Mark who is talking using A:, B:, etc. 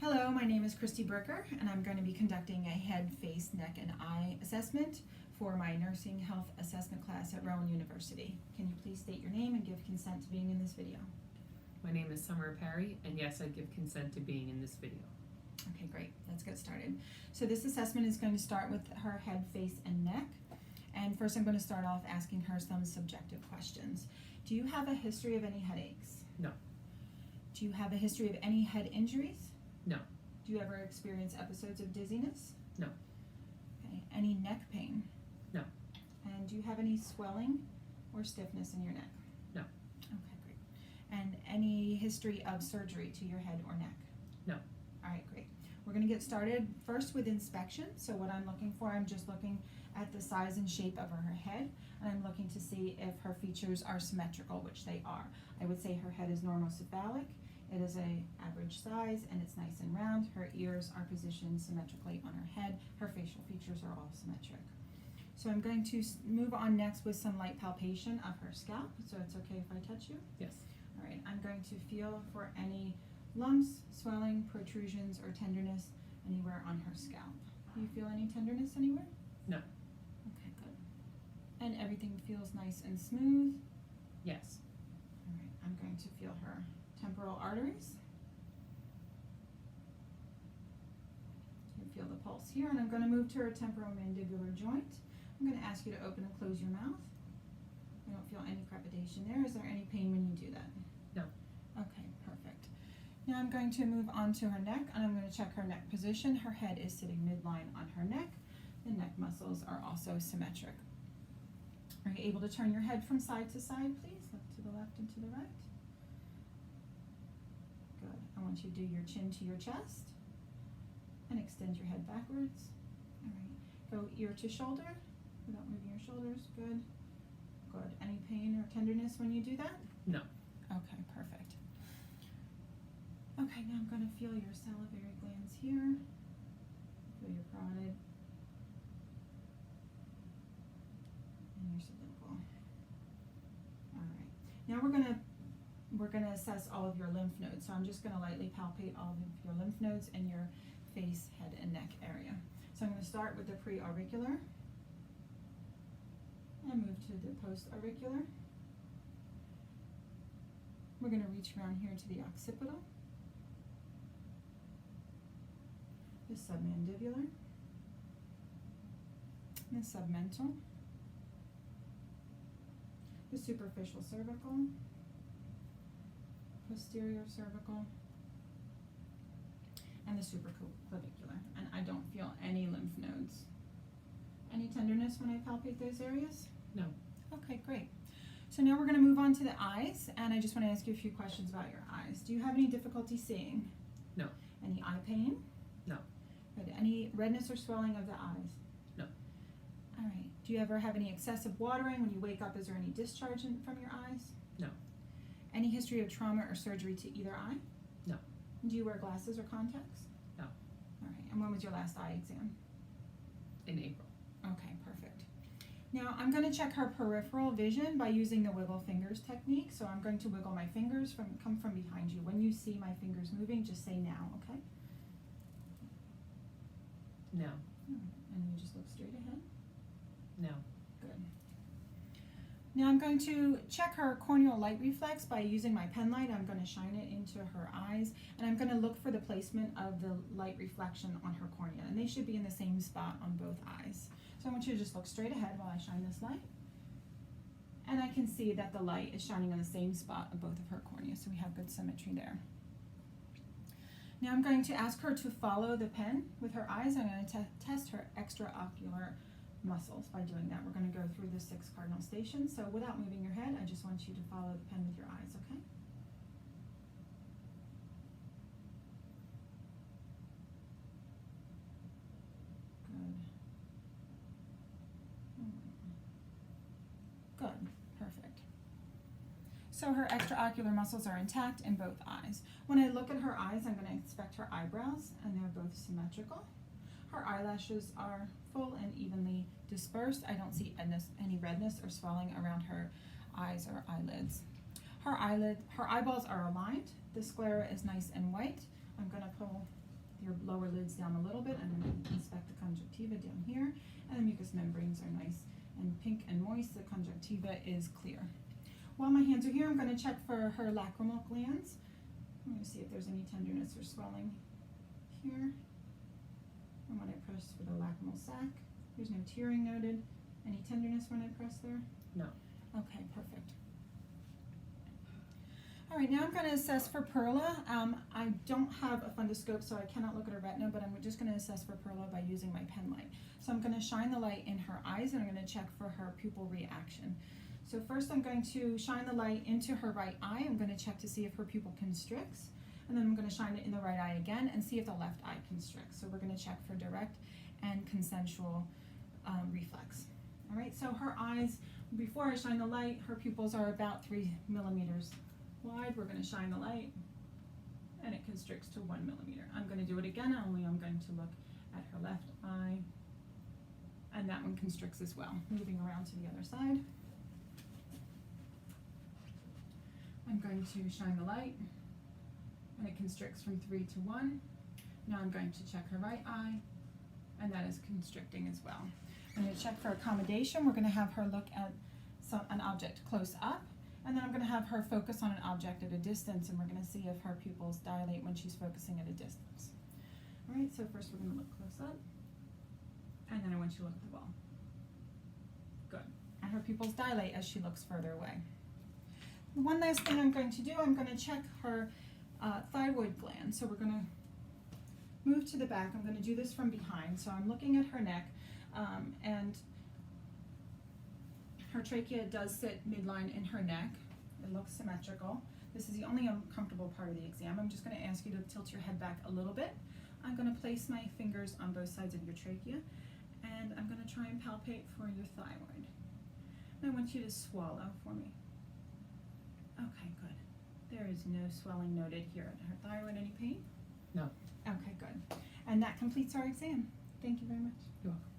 A: Hello, my name is Christy Bricker, and I'm going to be conducting a head, face, neck, and eye assessment for my nursing health assessment class at Rowan University. Can you please state your name and give consent to being in this video?
B: My name is Summer Perry, and yes, I give consent to being in this video.
A: Okay, great. Let's get started. So this assessment is going to start with her head, face, and neck. And first I'm going to start off asking her some subjective questions. Do you have a history of any headaches?
B: No.
A: Do you have a history of any head injuries?
B: No.
A: Do you ever experience episodes of dizziness?
B: No.
A: Okay. Any neck pain?
B: No.
A: And do you have any swelling or stiffness in your neck?
B: No.
A: Okay, great. And any history of surgery to your head or neck?
B: No.
A: All right, great. We're going to get started first with inspection. So what I'm looking for, I'm just looking at the size and shape of her head, and I'm looking to see if her features are symmetrical, which they are. I would say her head is normocephalic. It is a average size, and it's nice and round. Her ears are positioned symmetrically on her head. Her facial features are all symmetric. So I'm going to move on next with some light palpation of her scalp. So it's okay if I touch you?
B: Yes.
A: All right, I'm going to feel for any lumps, swelling, protrusions, or tenderness anywhere on her scalp. Do you feel any tenderness anywhere?
B: No.
A: Okay, good. And everything feels nice and smooth?
B: Yes.
A: All right, I'm going to feel her temporal arteries. You feel the pulse here, and I'm going to move to her temporomandibular joint. I'm going to ask you to open and close your mouth. I don't feel any crepitation there. Is there any pain when you do that?
B: No.
A: Okay, perfect. Now I'm going to move on to her neck, and I'm going to check her neck position. Her head is sitting midline on her neck. The neck muscles are also symmetric. Are you able to turn your head from side to side, please? Look to the left and to the right. Good. I want you to do your chin to your chest and extend your head backwards. All right. Go ear to shoulder without moving your shoulders. Good. Good. Any pain or tenderness when you do that?
B: No.
A: Okay, perfect. Okay, now I'm going to feel your salivary glands here. Feel your parotid. And your sublingual. All right. Now we're going to assess all of your lymph nodes. So I'm just going to lightly palpate all of your lymph nodes in your face, head, and neck area. So I'm going to start with the pre-auricular and move to the post-auricular. We're going to reach around here to the occipital, the submandibular, the submental, the superficial cervical, posterior cervical, and the supraclavicular. And I don't feel any lymph nodes. Any tenderness when I palpate those areas?
B: No.
A: Okay, great. So now we're going to move on to the eyes, and I just want to ask you a few questions about your eyes. Do you have any difficulty seeing?
B: No.
A: Any eye pain?
B: No.
A: Good. Any redness or swelling of the eyes?
B: No.
A: All right. Do you ever have any excessive watering when you wake up? Is there any discharge from your eyes?
B: No.
A: Any history of trauma or surgery to either eye?
B: No.
A: Do you wear glasses or contacts?
B: No.
A: All right. And when was your last eye exam?
B: In April.
A: Okay, perfect. Now I'm going to check her peripheral vision by using the wiggle fingers technique. So I'm going to wiggle my fingers come from behind you. When you see my fingers moving, just say now, okay?
B: No.
A: And you just look straight ahead.
B: No.
A: Good. Now I'm going to check her corneal light reflex by using my pen light. I'm going to shine it into her eyes, and I'm going to look for the placement of the light reflection on her cornea, and they should be in the same spot on both eyes. So I want you to just look straight ahead while I shine this light. And I can see that the light is shining on the same spot of both of her cornea, so we have good symmetry there. Now I'm going to ask her to follow the pen with her eyes. I'm going to test her extraocular muscles by doing that. We're going to go through the 6 cardinal stations. So without moving your head, I just want you to follow the pen with your eyes, okay? Good. Good. Perfect. So her extraocular muscles are intact in both eyes. When I look at her eyes, I'm going to inspect her eyebrows, and they're both symmetrical. Her eyelashes are full and evenly dispersed. I don't see any redness or swelling around her eyes or eyelids. Her eyeballs are aligned. The sclera is nice and white. I'm going to pull widens down a little bit. I'm going to inspect the conjunctiva down here, and the mucous membranes are nice and pink and moist. The conjunctiva is clear. While my hands are here, I'm going to check for her lacrimal glands. I'm going to see if there's any tenderness or swelling here. And when I press for the lacrimal sac, there's no tearing noted. Any tenderness when I press there?
B: No.
A: Okay, perfect. All right, now I'm going to assess for Perla. I don't have a fundoscope, so I cannot look at her retina, but I'm just going to assess for Perla by using my pen light. So I'm going to shine the light in her eyes, and I'm going to check for her pupil reaction. So first I'm going to shine the light into her right eye. I'm going to check to see if her pupil constricts, and then I'm going to shine it in the right eye again and see if the left eye constricts. So we're going to check for direct and consensual reflex. All right, so her eyes, before I shine the light, her pupils are about 3 millimeters wide. We're going to shine the light, and it constricts to 1 millimeter. I'm going to do it again, only I'm going to look at her left eye, and that one constricts as well. Moving around to the other side. I'm going to shine the light, and it constricts from 3 to 1. Now I'm going to check her right eye, and that is constricting as well. I'm going to check for accommodation. We're going to have her look at an object close up, and then I'm going to have her focus on an object at a distance, and we're going to see if her pupils dilate when she's focusing at a distance. All right, so first we're going to look close up, and then I want you to look at the wall. Good. And her pupils dilate as she looks further away. One last thing I'm going to do, I'm going to check her thyroid gland. So we're going to move to the back. I'm going to do this from behind. So I'm looking at her neck, and her trachea does sit midline in her neck. It looks symmetrical. This is the only uncomfortable part of the exam. I'm just going to ask you to tilt your head back a little bit. I'm going to place my fingers on both sides of your trachea, and I'm going to try and palpate for your thyroid. And I want you to swallow for me. Okay, good. There is no swelling noted here at her thyroid. Any pain?
B: No.
A: Okay, good. And that completes our exam. Thank you very much.
B: You're welcome.